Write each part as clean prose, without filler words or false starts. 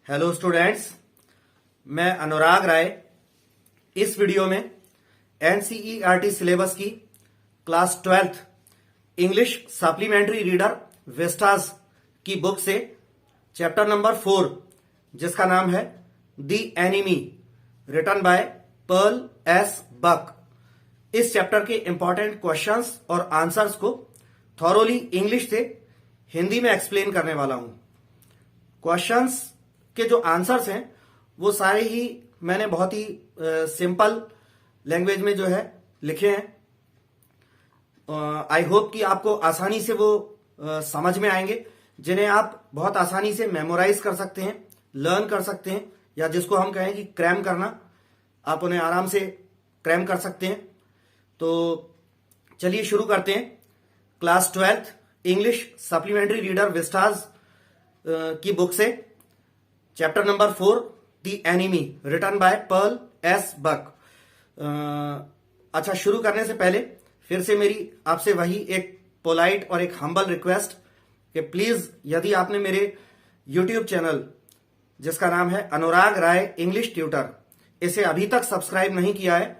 Hello students, मैं अनुराग राय इस video में एनसीईआरटी सिलेबस की class 12th English supplementary reader Vistas की बुक से चैप्टर नंबर 4 जिसका नाम है the enemy written by Pearl S Buck, इस चैप्टर के इंपॉर्टेंट क्वेश्चंस और आंसर्स को थॉरोली इंग्लिश से हिंदी में एक्सप्लेन करने वाला हूं। क्वेश्चंस के जो आंसर्स हैं वो सारे ही मैंने बहुत ही सिंपल लैंग्वेज में जो है लिखे हैं। आई होप कि आपको आसानी से वो समझ में आएंगे, जिन्हें आप बहुत आसानी से मेमोराइज कर सकते हैं, लर्न कर सकते हैं, या जिसको हम कहें कि क्रैम करना, आप उन्हें आराम से क्रैम कर सकते हैं। तो चलिए शुरू करते हैं। Class 12th English supplementary reader Vistas की बुक से chapter number 4 the enemy written by Pearl S Buck. अच्छा, शुरू करने से पहले फिर से मेरी आपसे वही एक पोलाइट और एक हम्बल रिक्वेस्ट कि प्लीज यदि आपने मेरे यूट्यूब चैनल जिसका नाम है अनुराग राय इंग्लिश ट्यूटर, इसे अभी तक सब्सक्राइब नहीं किया है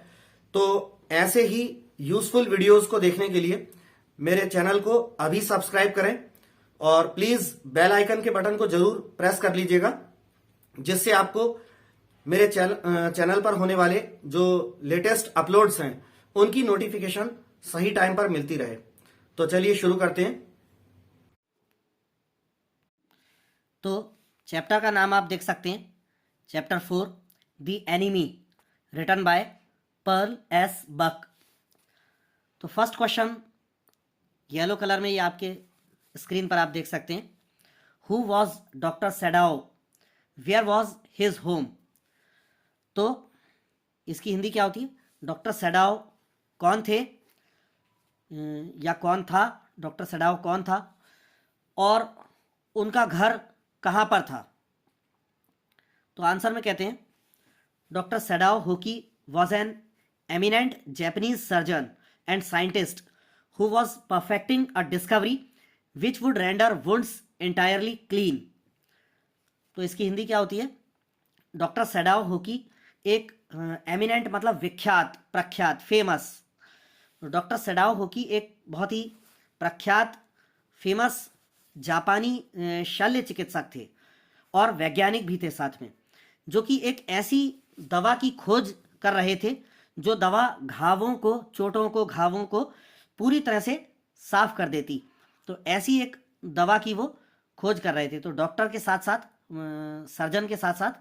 तो ऐसे ही यूजफुल वीडियोस को देखने के लिए मेरे चैनल को अभी सब्सक्राइब करें और प्लीज बेल आइकन के बटन को जरूर प्रेस कर लीजिएगा, जिससे आपको मेरे चैनल पर होने वाले जो लेटेस्ट अपलोड्स हैं उनकी नोटिफिकेशन सही टाइम पर मिलती रहे। तो चलिए शुरू करते हैं। तो चैप्टर का नाम आप देख सकते हैं, chapter 4 the enemy written by Pearl S Buck. तो फर्स्ट क्वेश्चन येलो कलर में ये आपके स्क्रीन पर आप देख सकते हैं। Who was doctor Sadao, where was his home. तो इसकी हिंदी क्या होती है? डॉक्टर सेडाओ कौन थे या कौन था, डॉक्टर सेडाओ कौन था और उनका घर कहाँ पर था। तो आंसर में कहते हैं doctor Sadao Hoki was an eminent Japanese surgeon and scientist who was perfecting a discovery which would render wounds entirely clean। तो इसकी हिंदी क्या होती है? डॉक्टर सेडाओ होकी एक एमिनेंट मतलब विख्यात, प्रख्यात, फेमस। डॉक्टर सेडाओ होकी एक बहुत ही प्रख्यात, फेमस जापानी शल्य चिकित्सक थे और वैज्ञानिक भी थे साथ में, जो कि एक ऐसी दवा की खोज कर रहे थे जो दवा घावों को, चोटों को, घावों को पूरी तरह से साफ कर देती। तो ऐसी एक दवा की वो खोज कर रहे थे। तो डॉक्टर के साथ साथ, सर्जन के साथ साथ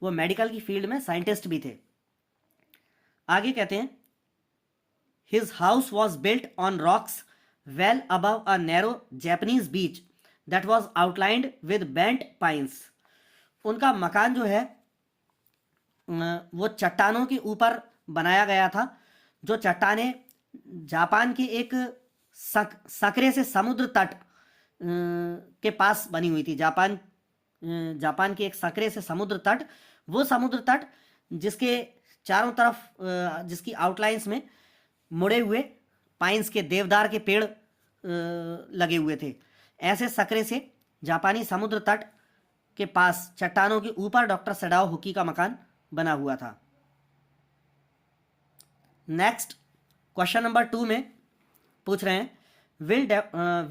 वो मेडिकल की फील्ड में साइंटिस्ट भी थे। आगे कहते हैं his house was built on rocks well above a narrow Japanese beach that was outlined with bent pines. उनका मकान जो है वो चट्टानों के ऊपर बनाया गया था, जो चट्टानें जापान के एक सकरे से समुद्र तट के पास बनी हुई थी। जापान के एक सकरे से समुद्र तट, वो समुद्र तट जिसके चारों तरफ, जिसकी आउटलाइंस में मुड़े हुए पाइन्स के, देवदार के पेड़ लगे हुए थे। ऐसे सकरे से जापानी समुद्र तट के पास चट्टानों के ऊपर डॉक्टर सेडाओ होकी का मकान बना हुआ था। नेक्स्ट क्वेश्चन नंबर 2 में पूछ रहे हैं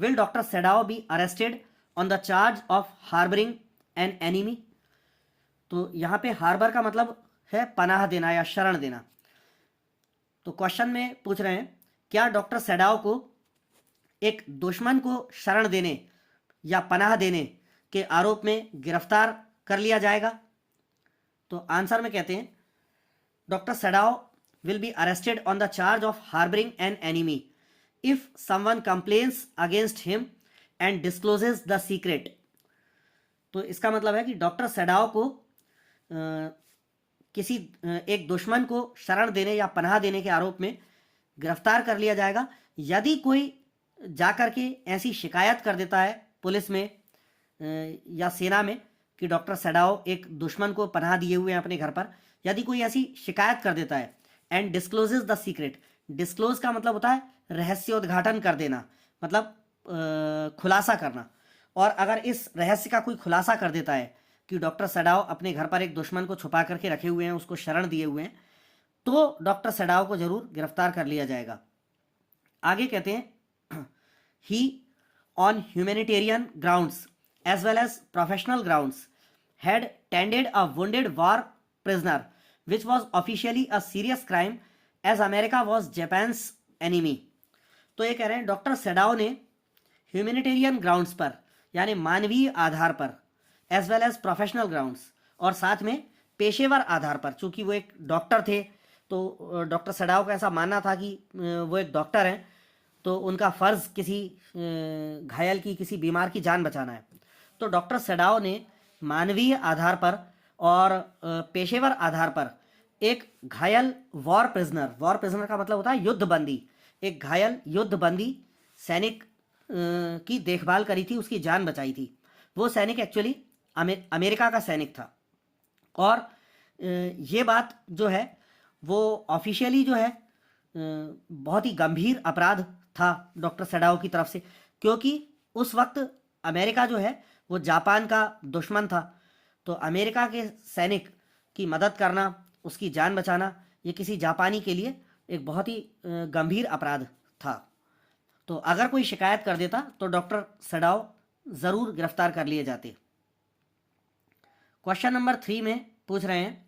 will doctor Sadao be arrested on the charge of harbouring an enemy. तो यहाँ पे हार्बर का मतलब है पनाह देना या शरण देना। तो क्वेश्चन में पूछ रहे हैं क्या डॉक्टर सेडाओ को एक दुश्मन को शरण देने या पनाह देने के आरोप में गिरफ्तार कर लिया जाएगा। तो आंसर में कहते हैं doctor सेडाओ will be arrested on the charge of harboring an enemy if someone complains against him and discloses the secret। तो इसका मतलब है कि डॉक्टर सेडाओ को किसी एक दुश्मन को शरण देने या पनाह देने के आरोप में गिरफ्तार कर लिया जाएगा यदि कोई जाकर के ऐसी शिकायत कर देता है पुलिस में या सेना में कि डॉक्टर सेडाओ एक दुश्मन को पनाह दिए हुए हैं अपने घर पर। यदि कोई ऐसी शिकायत कर देता है and discloses the secret, disclose का मतलब होता है रहस्योद्घाटन कर देना, मतलब खुलासा करना। और अगर इस रहस्य का कोई खुलासा कर देता है कि डॉक्टर सडाव अपने घर पर एक दुश्मन को छुपा करके रखे हुए हैं, उसको शरण दिए हुए हैं, तो डॉक्टर सडाव को जरूर गिरफ्तार कर लिया जाएगा। आगे कहते हैं he on humanitarian grounds as well as professional grounds had tended a wounded war prisoner, which was officially a serious crime as America was Japan's enemy। तो ये कह रहे हैं डॉक्टर सेडाओ ने ह्यूमैनिटेरियन ग्राउंड्स पर यानी मानवीय आधार पर as well as professional grounds और साथ में पेशेवर आधार पर, चूंकि वो एक डॉक्टर थे तो डॉक्टर सेडाओ का ऐसा मानना था कि वो एक डॉक्टर हैं तो उनका फर्ज किसी घायल की, किसी बीमार की जान बचाना है। तो डॉक्टर सेडाओ ने मानवीय आधार पर और पेशेवर आधार पर एक घायल वॉर प्रिजनर का मतलब होता है युद्ध बंदी, एक घायल युद्ध बंदी सैनिक की देखभाल करी थी, उसकी जान बचाई थी। वो सैनिक एक्चुअली अमेरिका का सैनिक था और ये बात जो है वो ऑफिशियली जो है बहुत ही गंभीर अपराध था डॉक्टर सेडाओ की तरफ से, क्योंकि उस वक्त अमेरिका जो है वो जापान का दुश्मन था। तो अमेरिका के सैनिक की मदद करना, उसकी जान बचाना, ये किसी जापानी के लिए एक बहुत ही गंभीर अपराध था। तो अगर कोई शिकायत कर देता तो डॉक्टर सेडाओ ज़रूर गिरफ्तार कर लिए जाते। क्वेश्चन नंबर 3 में पूछ रहे हैं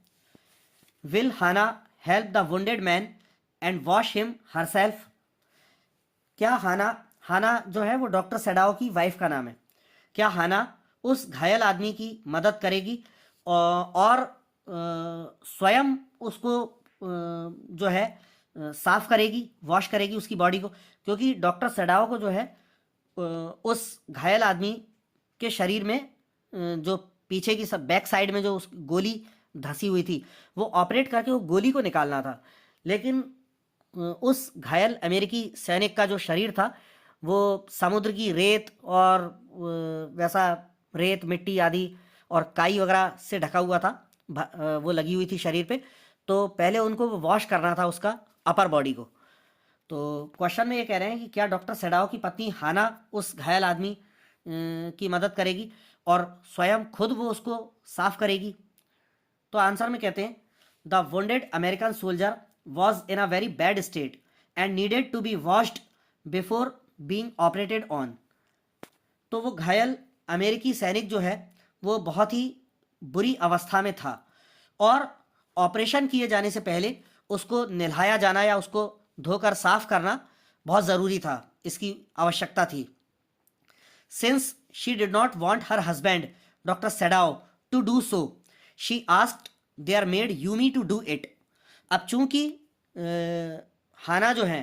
will Hana help the wounded man and wash him herself. क्या हाना जो है वो डॉक्टर सेडाओ की वाइफ का नाम है, क्या हाना उस घायल आदमी की मदद करेगी और स्वयं उसको जो है साफ करेगी, वॉश करेगी उसकी बॉडी को, क्योंकि डॉक्टर सेडाओ को जो है उस घायल आदमी के शरीर में जो पीछे की सब बैक साइड में जो उस गोली धंसी हुई थी वो ऑपरेट करके वो गोली को निकालना था, लेकिन उस घायल अमेरिकी सैनिक का जो शरीर था वो समुद्र की रेत और वैसा रेत, मिट्टी आदि और काई वगैरह से ढका हुआ था, वो लगी हुई थी शरीर पे। तो पहले उनको वॉश करना था उसका अपर बॉडी को। तो क्वेश्चन में ये कह रहे हैं कि क्या डॉक्टर सेडाओ की पत्नी हाना उस घायल आदमी की मदद करेगी और स्वयं खुद वो उसको साफ करेगी। तो आंसर में कहते हैं the wounded American soldier was in a very bad state and needed to be washed before being operated on. तो वो घायल अमेरिकी सैनिक जो है वो बहुत ही बुरी अवस्था में था और ऑपरेशन किए जाने से पहले उसको नहलाया जाना या उसको धोकर साफ करना बहुत ज़रूरी था, इसकी आवश्यकता थी। Since she did not want her husband doctor Sadao to do so she asked their maid Yumi to do it. अब चूंकि हाना जो है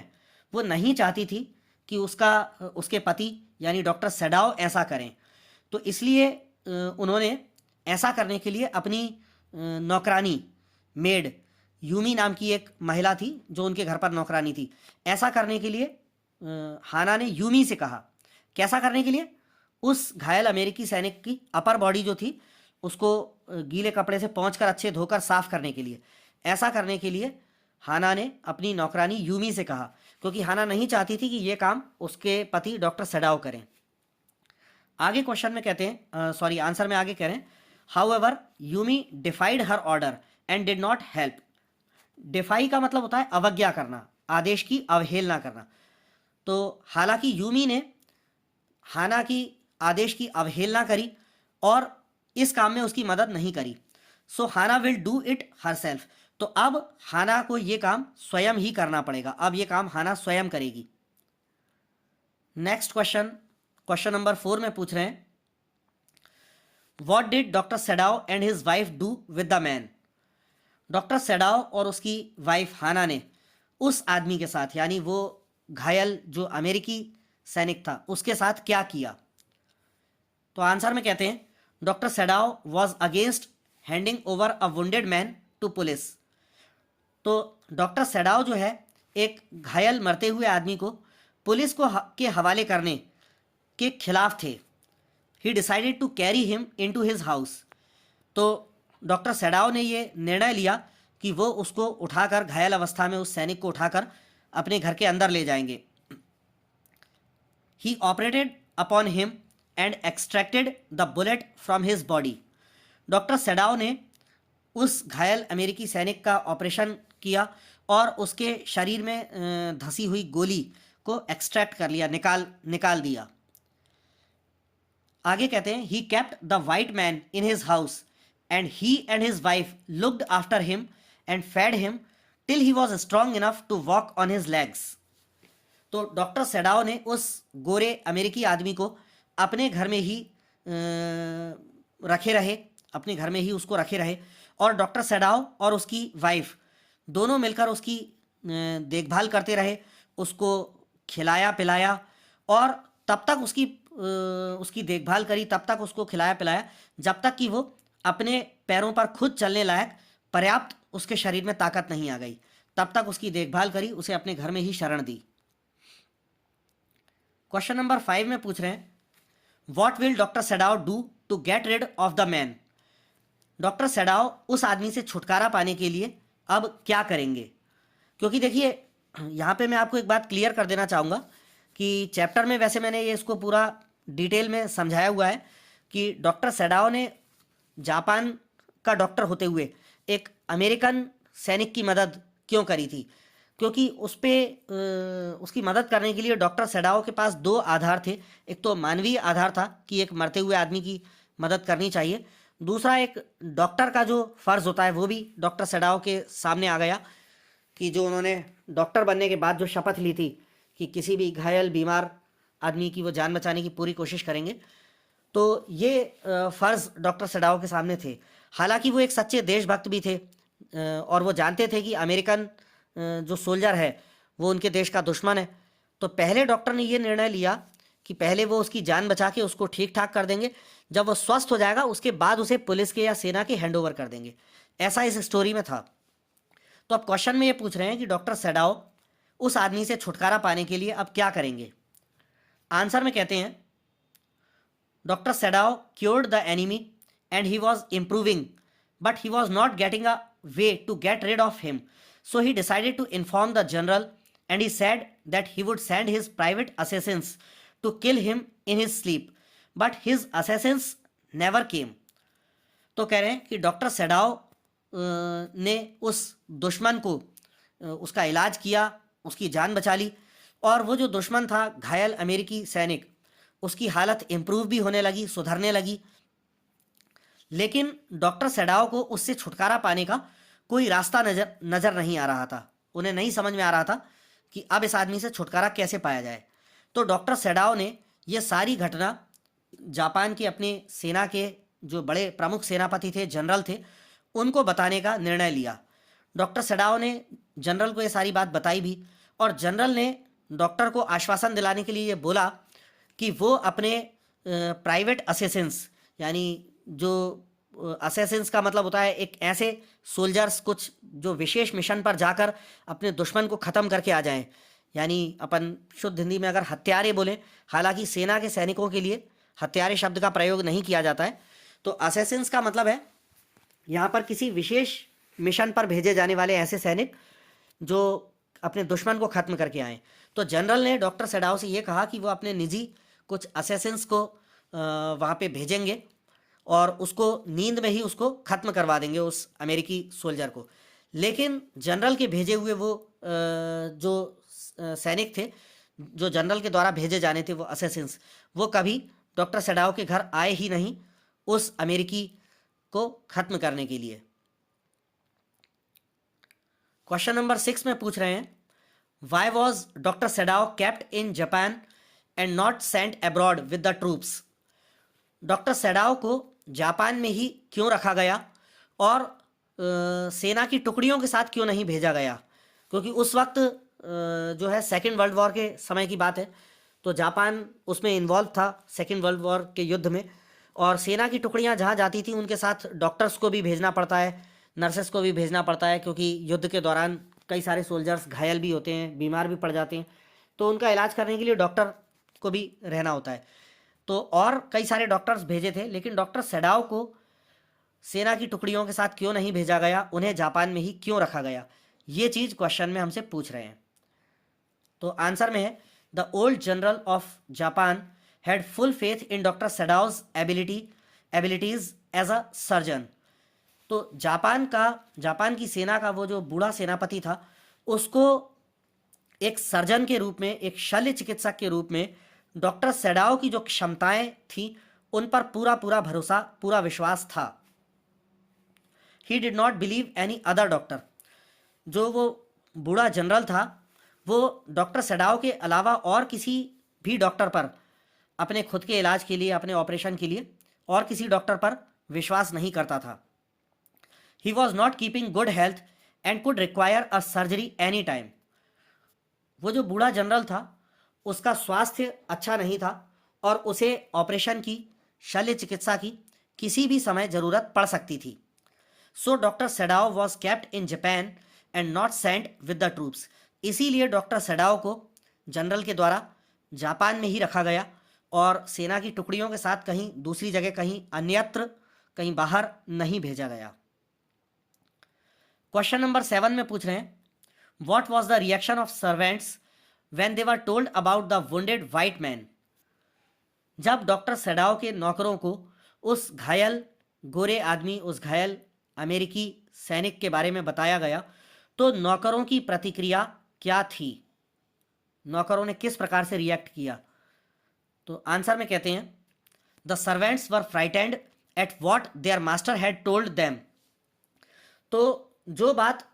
वो नहीं चाहती थी कि उसके पति यानी डॉक्टर सेडाओ ऐसा करें, तो इसलिए उन्होंने ऐसा करने के लिए अपनी नौकरानी मेड यूमी नाम की एक महिला थी जो उनके घर पर नौकरानी थी, ऐसा करने के लिए हाना ने यूमी से कहा। कैसा करने के लिए? उस घायल अमेरिकी सैनिक की अपर बॉडी जो थी उसको गीले कपड़े से पोंछकर अच्छे धोकर साफ करने के लिए, ऐसा करने के लिए हाना ने अपनी नौकरानी यूमी से कहा, क्योंकि हाना नहीं चाहती थी कि ये काम उसके पति डॉक्टर सेडाओ करें। आगे क्वेश्चन में कहते हैं आंसर में आगे कह रहे हैं however Yumi defied her order and did not help. Defy का मतलब होता है अवज्ञा करना, आदेश की अवहेलना करना। तो हालांकि यूमी ने हाना की आदेश की अवहेलना करी और इस काम में उसकी मदद नहीं करी, सो हाना विल डू इट हरसेल्फ। तो अब हाना को ये काम स्वयं ही करना पड़ेगा, अब ये काम हाना स्वयं करेगी। नेक्स्ट क्वेश्चन नंबर 4 में पूछ रहे हैं what did doctor Sadao and his wife do with the man. Doctor Sadao और उसकी वाइफ हाना ने उस आदमी के साथ यानी वो घायल जो अमेरिकी सैनिक था उसके साथ क्या किया। तो आंसर में कहते हैं doctor Sadao was against handing over a wounded man to police. तो डॉक्टर सेडाओ जो है एक घायल मरते हुए आदमी को पुलिस को के हवाले करने के खिलाफ थे। He decided to carry him into his house. तो डॉक्टर सेडाओ ने ये निर्णय लिया कि वो उसको उठाकर घायल अवस्था में उस सैनिक को उठाकर अपने घर के अंदर ले जाएंगे। He operated upon him and extracted the bullet from his body. Doctor Sadao ने उस घायल अमेरिकी सैनिक का ऑपरेशन किया और उसके शरीर में धंसी हुई गोली को एक्सट्रैक्ट कर लिया, निकाल दिया। आगे कहते हैं, he kept the white man in his house and he and his wife looked after him and fed him till he was strong enough to walk on his legs. तो डॉक्टर सेडाओ ने उस गोरे अमेरिकी आदमी को अपने घर में ही अपने घर में ही उसको रखे रहे और डॉक्टर सेडाओ और उसकी वाइफ दोनों मिलकर उसकी देखभाल करते रहे, उसको खिलाया पिलाया और तब तक उसकी देखभाल करी, तब तक उसको खिलाया पिलाया जब तक कि वो अपने पैरों पर खुद चलने लायक पर्याप्त उसके शरीर में ताकत नहीं आ गई। तब तक उसकी देखभाल करी, उसे अपने घर में ही शरण दी। क्वेश्चन नंबर 5 में पूछ रहे हैं, what will doctor Sadao do to get rid of the man. Doctor Sadao उस आदमी से छुटकारा पाने के लिए अब क्या करेंगे। क्योंकि देखिए यहाँ पे मैं आपको एक बात क्लियर कर देना चाहूँगा कि चैप्टर में वैसे मैंने ये इसको पूरा डिटेल में समझाया हुआ है कि डॉक्टर सेडाओ ने जापान का डॉक्टर होते हुए एक अमेरिकन सैनिक की मदद क्यों करी थी। क्योंकि उसकी मदद करने के लिए डॉक्टर सेडाओ के पास 2 आधार थे। एक तो मानवीय आधार था कि एक मरते हुए आदमी की मदद करनी चाहिए, दूसरा एक डॉक्टर का जो फ़र्ज़ होता है वो भी डॉक्टर सेडाओ के सामने आ गया कि जो उन्होंने डॉक्टर बनने के बाद जो शपथ ली थी कि किसी भी घायल बीमार आदमी की वो जान बचाने की पूरी कोशिश करेंगे, तो ये फ़र्ज़ डॉक्टर सेडाओ के सामने थे। हालांकि वो एक सच्चे देशभक्त भी थे और वो जानते थे कि अमेरिकन जो सोल्जर है वो उनके देश का दुश्मन है। तो पहले डॉक्टर ने ये निर्णय लिया कि पहले वो उसकी जान बचा के उसको ठीक ठाक कर देंगे, जब वो स्वस्थ हो जाएगा उसके बाद उसे पुलिस के या सेना के हैंड ओवर कर देंगे। ऐसा इस स्टोरी में था। तो अब क्वेश्चन में ये पूछ रहे हैं कि डॉक्टर सेडाओ उस आदमी से छुटकारा पाने के लिए अब क्या करेंगे। आंसर में कहते हैं, doctor Sadao cured the enemy and he was improving but he was not getting a way to get rid of him, so he decided to inform the general and he said that he would send his private assassins to kill him in his sleep, but his assassins never came। तो कह रहे हैं कि doctor Sadao ने उस दुश्मन को उसका इलाज किया, उसकी जान बचा ली और वो जो दुश्मन था घायल अमेरिकी सैनिक, उसकी हालत इम्प्रूव भी होने लगी, सुधरने लगी। लेकिन डॉक्टर सेडाओ को उससे छुटकारा पाने का कोई रास्ता नज़र नहीं आ रहा था। उन्हें नहीं समझ में आ रहा था कि अब इस आदमी से छुटकारा कैसे पाया जाए। तो डॉक्टर सेडाओ ने यह सारी घटना जापान के अपने सेना के जो बड़े प्रमुख सेनापति थे, जनरल थे, उनको बताने का निर्णय लिया। डॉक्टर सेडाओ ने जनरल को ये सारी बात बताई भी और जनरल ने डॉक्टर को आश्वासन दिलाने के लिए ये बोला कि वो अपने प्राइवेट असेसिन्स, यानी जो असेसिन्स का मतलब होता है एक ऐसे सोल्जर्स, कुछ जो विशेष मिशन पर जाकर अपने दुश्मन को ख़त्म करके आ जाएं, यानी अपन शुद्ध हिंदी में अगर हत्यारे बोलें, हालांकि सेना के सैनिकों के लिए हत्यारे शब्द का प्रयोग नहीं किया जाता है। तो असेसिन्स का मतलब है यहाँ पर किसी विशेष मिशन पर भेजे जाने वाले ऐसे सैनिक जो अपने दुश्मन को ख़त्म करके आएँ। तो जनरल ने डॉक्टर सेडाओ से ये कहा कि वो अपने निजी कुछ असेसिन्स को वहाँ पे भेजेंगे और उसको नींद में ही उसको ख़त्म करवा देंगे, उस अमेरिकी सोल्जर को। लेकिन जनरल के भेजे हुए वो जो सैनिक थे, जो जनरल के द्वारा भेजे जाने थे, वो असेसिन्स, वो कभी डॉक्टर सेडाओ के घर आए ही नहीं उस अमेरिकी को ख़त्म करने के लिए। क्वेश्चन नंबर 6 में पूछ रहे हैं, why was doctor Sadao kept in Japan and not sent abroad with the troops. Doctor Sadao को जापान में ही क्यों रखा गया और सेना की टुकड़ियों के साथ क्यों नहीं भेजा गया। क्योंकि उस वक्त जो है सेकेंड वर्ल्ड वॉर के समय की बात है, तो जापान उसमें इन्वॉल्व था सेकेंड वर्ल्ड वॉर के युद्ध में, और सेना की टुकड़ियां जहां जाती थी उनके साथ डॉक्टर्स को भी भेजना पड़ता है, नर्सेस को भी भेजना पड़ता है, क्योंकि युद्ध के दौरान कई सारे सोल्जर्स घायल भी होते हैं, बीमार भी पड़ जाते हैं, तो उनका इलाज करने के लिए डॉक्टर को भी रहना होता है। तो और कई सारे डॉक्टर्स भेजे थे, लेकिन डॉक्टर सेडाओ को सेना की टुकड़ियों के साथ क्यों नहीं भेजा गया, उन्हें जापान में ही क्यों रखा गया, ये चीज़ क्वेश्चन में हमसे पूछ रहे हैं। तो आंसर में है, the old general of Japan had full faith in doctor Sadao's abilities as a surgeon. तो जापान की सेना का वो जो बूढ़ा सेनापति था, उसको एक सर्जन के रूप में, एक शल्य चिकित्सक के रूप में डॉक्टर सेडाओ की जो क्षमताएं थी उन पर पूरा पूरा भरोसा, पूरा विश्वास था। He did not believe any other doctor. जो वो बूढ़ा जनरल था वो डॉक्टर सेडाओ के अलावा और किसी भी डॉक्टर पर, अपने खुद के इलाज के लिए, अपने ऑपरेशन के लिए और किसी डॉक्टर पर विश्वास नहीं करता था। ही was not keeping good health and could require a surgery any time. वो जो बूढ़ा जनरल था उसका स्वास्थ्य अच्छा नहीं था और उसे ऑपरेशन की, शल्य चिकित्सा की किसी भी समय जरूरत पड़ सकती थी। So doctor Sadao was kept in Japan and not sent with the troops. इसीलिए डॉक्टर सेडाओ को जनरल के द्वारा जापान में ही रखा गया और सेना की टुकड़ियों के साथ कहीं दूसरी जगह, कहीं अन्यत्र, कहीं बाहर नहीं भेजा गया। क्वेश्चन नंबर 7 में पूछ रहे हैं, what was the reaction of servants when they were told about the wounded white man. जब डॉक्टर सेडाओ के नौकरों को उस घायल गोरे आदमी, उस घायल अमेरिकी सैनिक के बारे में बताया गया तो नौकरों की प्रतिक्रिया क्या थी, नौकरों ने किस प्रकार से रिएक्ट किया। तो आंसर में कहते हैं, the servants were frightened at what their master had told them. तो जो बात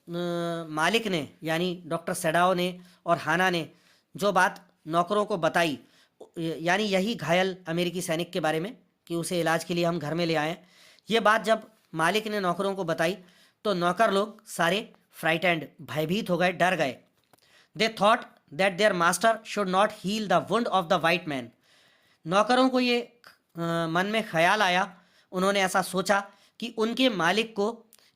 मालिक ने, यानी डॉक्टर सेडाओ ने और हाना ने जो बात नौकरों को बताई, यानी यही घायल अमेरिकी सैनिक के बारे में कि उसे इलाज के लिए हम घर में ले आए, ये बात जब मालिक ने नौकरों को बताई तो नौकर लोग सारे फ्राइटेंड, भयभीत हो गए, डर गए। They thought that their master should not heal the wound of the white man. नौकरों को ये मन में ख्याल आया, उन्होंने ऐसा सोचा कि उनके मालिक को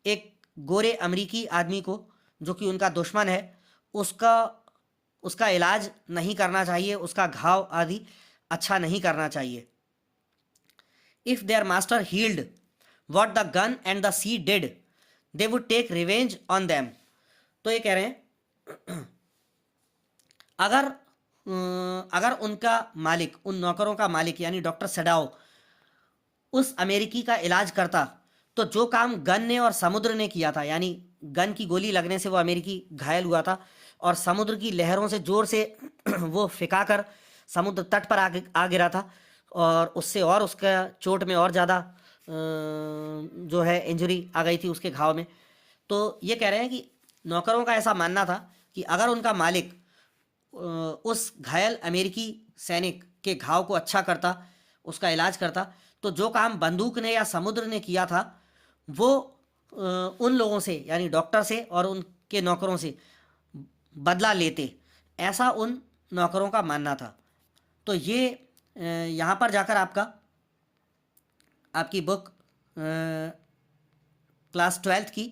एक गोरे अमेरिकी आदमी को, जो कि उनका दुश्मन है, उसका इलाज नहीं करना चाहिए, उसका घाव आदि अच्छा नहीं करना चाहिए। If their master healed what the gun and the sea did they would take revenge on them. तो ये कह रहे हैं अगर उनका मालिक, उन नौकरों का मालिक यानी डॉक्टर सेडाओ उस अमेरिकी का इलाज करता तो जो काम गन ने और समुद्र ने किया था, यानी गन की गोली लगने से वो अमेरिकी घायल हुआ था और समुद्र की लहरों से जोर से वो फिकाकर समुद्र तट पर आ गिरा था और उससे और उसका चोट में और ज़्यादा जो है इंजरी आ गई थी उसके घाव में। तो ये कह रहे हैं कि नौकरों का ऐसा मानना था कि अगर उनका मालिक उस घायल अमेरिकी सैनिक के घाव को अच्छा करता, उसका इलाज करता, तो जो काम बंदूक ने या समुद्र ने किया था वो उन लोगों से, यानी डॉक्टर से और उनके नौकरों से बदला लेते, ऐसा उन नौकरों का मानना था। तो ये यहाँ पर जाकर आपकी बुक क्लास 12th की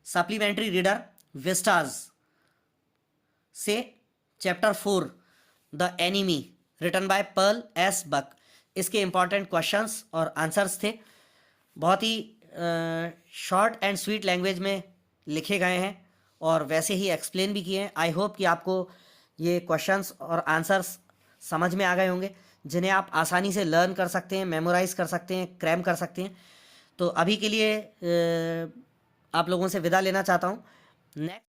सप्लीमेंट्री रीडर विस्टाज से chapter 4 the enemy written by Pearl S Buck, इसके इंपॉर्टेंट क्वेश्चंस और आंसर्स थे। बहुत ही शॉर्ट एंड स्वीट लैंग्वेज में लिखे गए हैं और वैसे ही एक्सप्लेन भी किए हैं। आई होप कि आपको ये क्वेश्चंस और आंसर्स समझ में आ गए होंगे, जिन्हें आप आसानी से लर्न कर सकते हैं, मेमोराइज कर सकते हैं, क्रैम कर सकते हैं। तो अभी के लिए आप लोगों से विदा लेना चाहता हूँ। नेक्स्ट